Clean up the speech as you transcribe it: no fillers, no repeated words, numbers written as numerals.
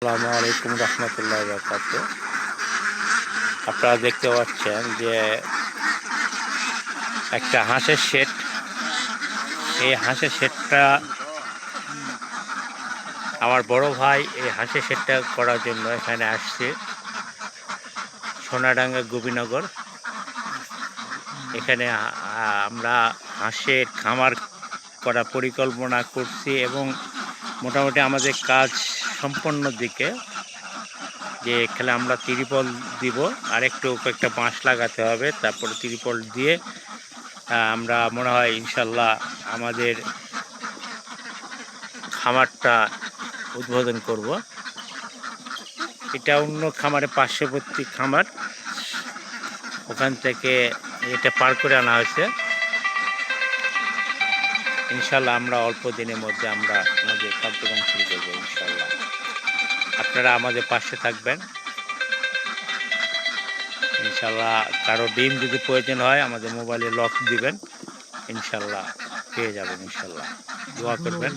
আসসালামু আলাইকুম রহমতুল্লাহ বারাকাতুহু। আপনারা দেখতে পাচ্ছেন যে একটা হাঁসের শেড। এই হাঁসের শেডটা আমার বড় ভাই এই হাঁসের শেডটা করার জন্য এখানে আসছে সোনাডাঙ্গা গোপীনগর। এখানে আমরা হাঁসের খামার করার পরিকল্পনা করছি এবং মোটামুটি আমাদের কাজ সম্পন্নর দিকে। যে এখানে আমরা ত্রিপল দিব, আর একটু কয়েকটা বাঁশ লাগাতে হবে, তারপরে ত্রিপল দিয়ে আমরা মনে হয় ইনশাল্লাহ আমাদের খামারটা উদ্বোধন করব। এটা অন্য খামারে পার্শ্ববর্তী খামার, ওখান থেকে এটা পার করে আনা হয়েছে। ইনশাল্লাহ আমরা অল্প দিনের মধ্যে আমরা আমাদের কার্যক্রম শুরু করবো ইনশাল্লাহ। আপনারা আমাদের পাশে থাকবেন ইনশাল্লাহ। কারো ডিম যদি প্রয়োজন হয় আমাদের মোবাইলে লক দিবেন, ইনশাল্লাহ পেয়ে যাবেন। ইনশাল্লাহ দোয়া করবেন।